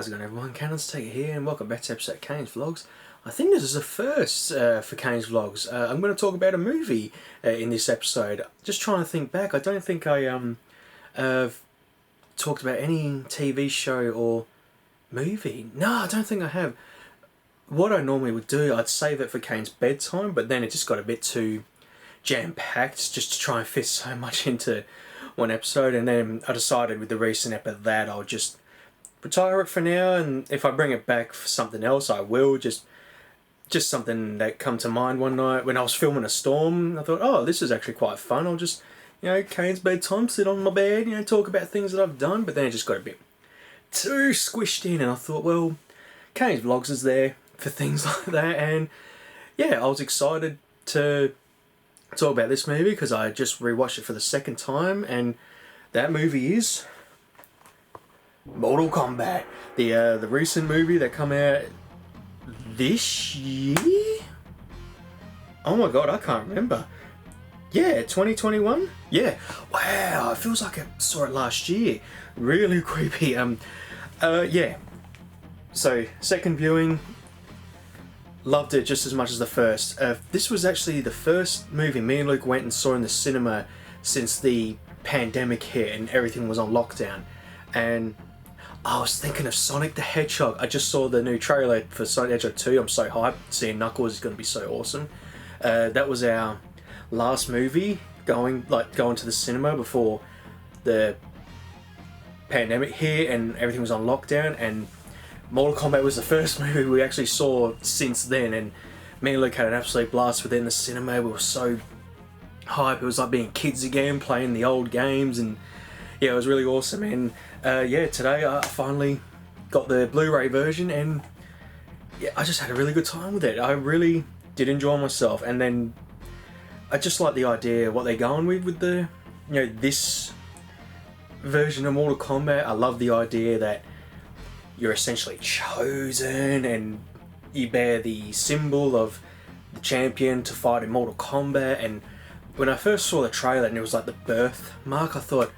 How's it going, everyone? Kayne's here, and welcome back to episode of Kayne's Vlogs. I think this is a first for Kayne's Vlogs. I'm going to talk about a movie in this episode. Just trying to think back. I don't think I talked about any TV show or movie. No, I don't think I have. What I normally would do, I'd save it for Kayne's bedtime, but then it just got a bit too jam-packed just to try and fit so much into one episode, and then I decided with the recent ep of that I'll just retire it for now, and if I bring it back for something else I will. Just something that come to mind one night when I was filming a storm. I thought, oh, this is actually quite fun. I'll just, Kayne's bedtime, sit on my bed, talk about things that I've done. But then it just got a bit too squished in, and I thought, well, Kayne's Vlogs is there for things like that. And yeah, I was excited to talk about this movie because I just rewatched it for the second time, and that movie is Mortal Kombat, the recent movie that come out this year. Oh my god, I can't remember. Yeah, 2021. Yeah, wow, it feels like I saw it last year. Really creepy. Yeah. So second viewing, loved it just as much as the first. This was actually the first movie me and Luke went and saw in the cinema since the pandemic hit and everything was on lockdown. And I was thinking of Sonic the Hedgehog. I just saw the new trailer for Sonic the Hedgehog 2. I'm so hyped. Seeing Knuckles is going to be so awesome. That was our last movie going to the cinema before the pandemic hit and everything was on lockdown. And Mortal Kombat was the first movie we actually saw since then. And me and Luke had an absolute blast within the cinema. We were so hyped. It was like being kids again, playing the old games, and yeah, it was really awesome. And yeah, today I finally got the Blu-ray version, and yeah, I just had a really good time with it. I really did enjoy myself, and then I just like the idea what they're going with the this version of Mortal Kombat. I love the idea that you're essentially chosen and you bear the symbol of the champion to fight in Mortal Kombat. And when I first saw the trailer and it was like the birthmark, I thought,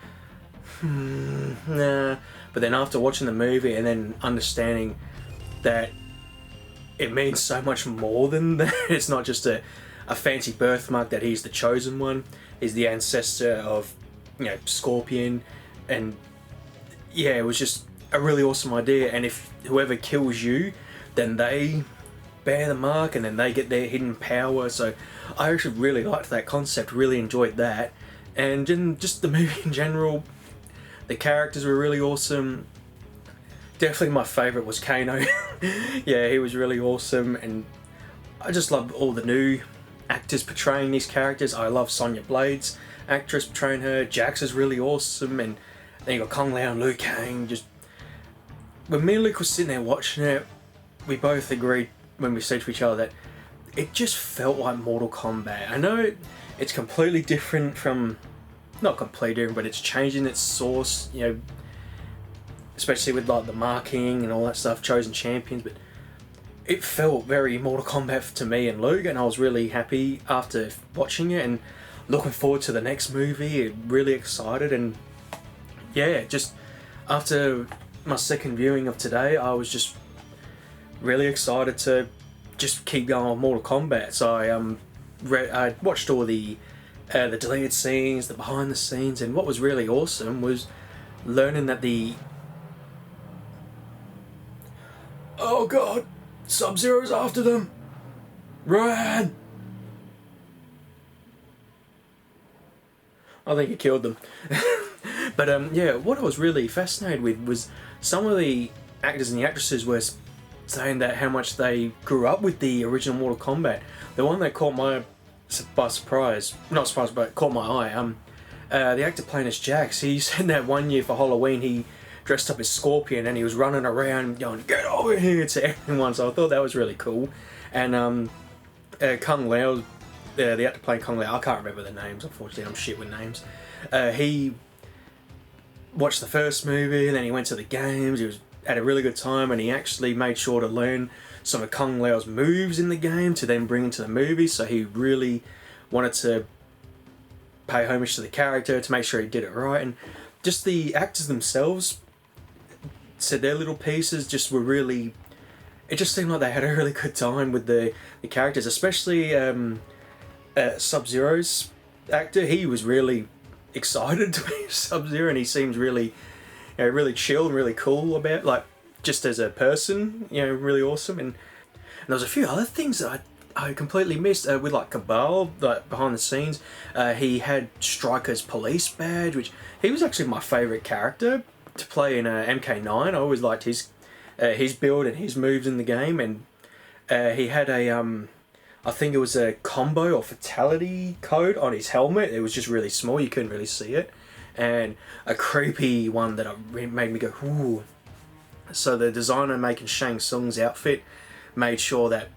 nah. But then after watching the movie and then understanding that it means so much more than that, it's not just a fancy birthmark, that he's the chosen one, he's the ancestor of Scorpion. And yeah, it was just a really awesome idea. And if whoever kills you, then they bear the mark and then they get their hidden power. So I actually really liked that concept, really enjoyed that. And just the movie in general, the characters were really awesome. Definitely my favourite was Kayne. Yeah, he was really awesome, and I just love all the new actors portraying these characters. I love Sonya Blade's actress portraying her. Jax is really awesome, and then you got Kung Lao and Liu Kang. Just when me and Luke were sitting there watching it, we both agreed when we said to each other that it just felt like Mortal Kombat. I know it's completely different from, not completely different, but it's changing its source, especially with like the marking and all that stuff, chosen champions, but it felt very Mortal Kombat to me and Luke, and I was really happy after watching it and looking forward to the next movie. Really excited. And yeah, just after my second viewing of today, I was just really excited to just keep going on Mortal Kombat. So I watched all the deleted scenes, the behind the scenes, and what was really awesome was learning that oh god, Sub-Zero's after them. Run! I think he killed them. But yeah, what I was really fascinated with was some of the actors and the actresses were saying that how much they grew up with the original Mortal Kombat. The one that caught my by surprise, not surprise, but caught my eye. The actor playing as Jax, he said that one year for Halloween he dressed up as Scorpion and he was running around going, "Get over here," to everyone. So I thought that was really cool. And Kung Lao, the actor playing Kung Lao, I can't remember the names, unfortunately, I'm shit with names. He watched the first movie and then he went to the games. He had a really good time, and he actually made sure to learn some of Kung Lao's moves in the game to then bring into the movie. So he really wanted to pay homage to the character to make sure he did it right. And just the actors themselves said their little pieces just were really. It just seemed like they had a really good time with the characters, especially Sub-Zero's actor. He was really excited to be Sub-Zero, and he seems really, really chill and really cool about, like, just as a person, really awesome. And there was a few other things that I completely missed with, like, Cabal, like, behind the scenes. He had Stryker's police badge, which he was actually my favourite character to play in MK9. I always liked his build and his moves in the game, and he had I think it was a combo or fatality code on his helmet. It was just really small, you couldn't really see it, and a creepy one that made me go, ooh. So the designer making Shang Tsung's outfit made sure that,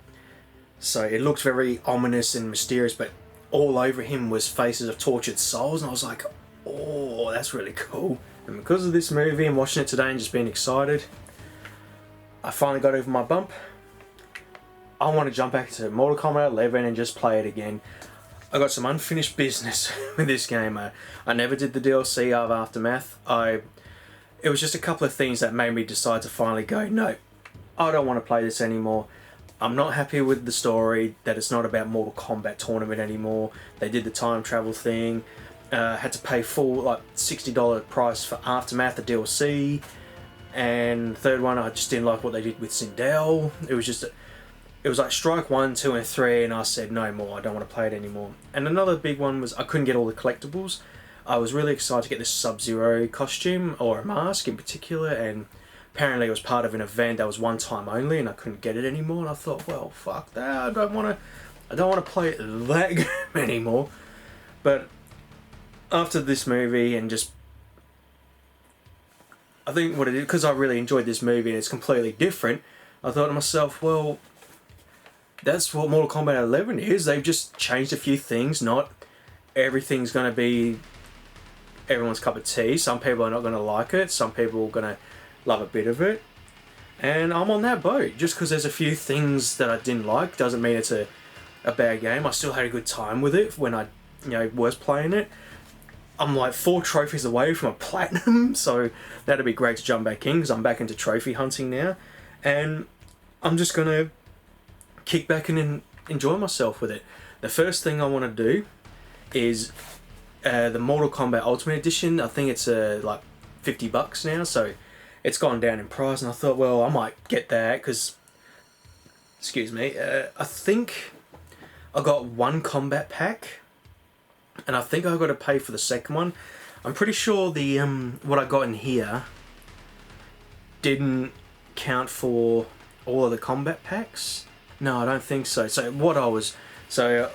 so it looked very ominous and mysterious, but all over him was faces of tortured souls, and I was like, oh, that's really cool. And because of this movie and watching it today and just being excited, I finally got over my bump. I want to jump back to Mortal Kombat 11 and just play it again. I got some unfinished business with this game. I never did the DLC of Aftermath. It was just a couple of things that made me decide to finally go, no, I don't want to play this anymore. I'm not happy with the story, that it's not about Mortal Kombat Tournament anymore. They did the time travel thing. Had to pay full, like, $60 price for Aftermath, the DLC. And the third one, I just didn't like what they did with Sindel. It was like Strike 1, 2 and 3, and I said no more, I don't want to play it anymore. And another big one was I couldn't get all the collectibles. I was really excited to get this Sub-Zero costume, or a mask in particular, and apparently it was part of an event that was one time only, and I couldn't get it anymore, and I thought, well, fuck that, I don't want to play that game anymore. But after this movie, and just, I think what it is, because I really enjoyed this movie and it's completely different, I thought to myself, well, that's what Mortal Kombat 11 is. They've just changed a few things. Not everything's going to be everyone's cup of tea. Some people are not going to like it. Some people are going to love a bit of it. And I'm on that boat. Just because there's a few things that I didn't like doesn't mean it's a bad game. I still had a good time with it when I was playing it. I'm like 4 trophies away from a platinum, so that'd be great to jump back in, because I'm back into trophy hunting now. And I'm just going to kick back and enjoy myself with it. The first thing I want to do is the Mortal Kombat Ultimate Edition. I think it's like $50 now, so it's gone down in price, and I thought, well, I might get that because, excuse me, I think I got one combat pack, and I think I got to pay for the second one. I'm pretty sure the what I got in here didn't count for all of the combat packs. No, I don't think so. So what I was, I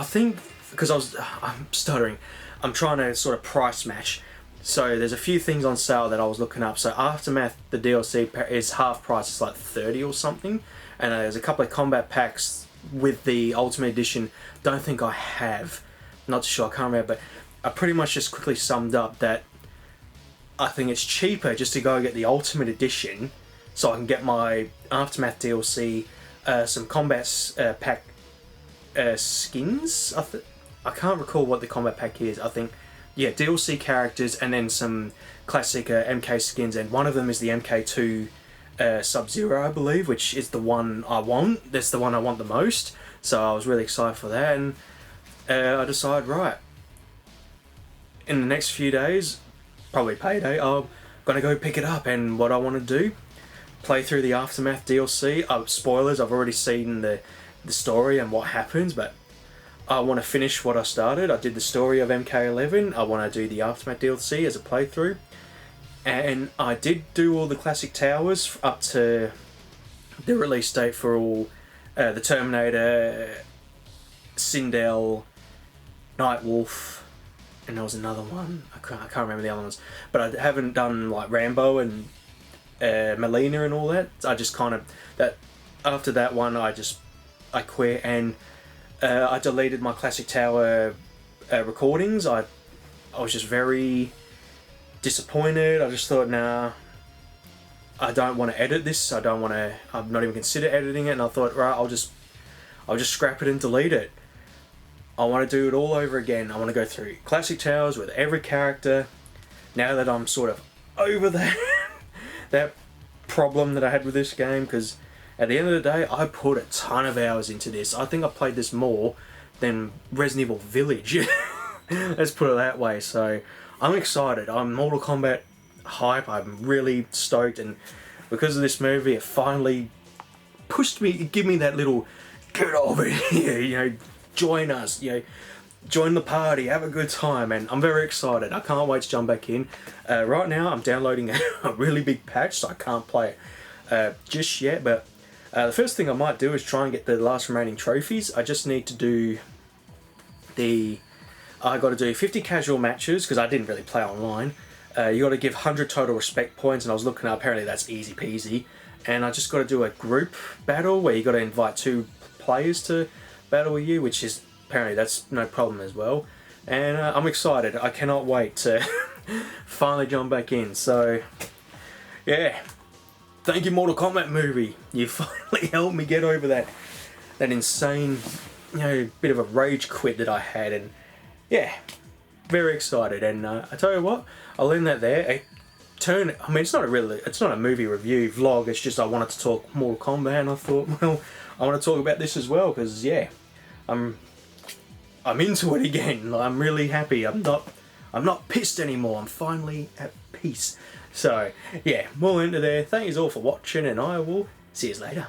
think, because I'm stuttering, I'm trying to sort of price match. So there's a few things on sale that I was looking up. So Aftermath, the DLC is half price, it's like 30 or something. And there's a couple of combat packs with the Ultimate Edition. Don't think I have. Not sure, I can't remember. But I pretty much just quickly summed up that I think it's cheaper just to go get the Ultimate Edition, so I can get my Aftermath DLC, some combat pack skins. I can't recall what the combat pack is. I think, yeah, DLC characters and then some classic MK skins, and one of them is the MK2 Sub-Zero, I believe, which is the one I want. That's the one I want the most. So I was really excited for that, and I decided, right, in the next few days, probably payday, I'm gonna go pick it up. And what I want to do, play through the Aftermath DLC. Spoilers, I've already seen the story and what happens, but I want to finish what I started. I did the story of MK11. I want to do the Aftermath DLC as a playthrough. And I did do all the classic towers up to the release date for all the Terminator, Sindel, Nightwolf, and there was another one. I can't remember the other ones. But I haven't done like Rambo and Melina and all that. I just kind of, after that one I quit, and I deleted my Classic Tower recordings. I was just very disappointed. I just thought, nah, I don't want to edit this. I'm not even consider editing it. And I thought, right, I'll just scrap it and delete it. I want to do it all over again. I want to go through Classic Towers with every character. Now that I'm sort of over that that problem that I had with this game, because at the end of the day, I put a ton of hours into this. I think I played this more than Resident Evil Village. Let's put it that way. So I'm excited. I'm Mortal Kombat hype. I'm really stoked, and because of this movie, it finally pushed me, give me that little get over here, you know, join us, you know, join the party, have a good time, and I'm very excited. I can't wait to jump back in. Right now, I'm downloading a really big patch, so I can't play it just yet, but the first thing I might do is try and get the last remaining trophies. I just need to do I got to do 50 casual matches, because I didn't really play online. You got to give 100 total respect points, and I was looking up, apparently that's easy peasy. And I just got to do a group battle where you got to invite 2 players to battle with you, which is apparently that's no problem as well. And I'm excited. I cannot wait to finally jump back in. So yeah, thank you, Mortal Kombat movie. You finally helped me get over that insane, you know, bit of a rage quit that I had, and yeah, very excited. And I tell you what, I'll end that there. I mean, it's not a movie review vlog. It's just I wanted to talk Mortal Kombat, and I thought, well, I want to talk about this as well, because yeah, I'm into it again. I'm really happy. I'm not pissed anymore. I'm finally at peace. So yeah, more into there. Thank you all for watching, and I will see you later.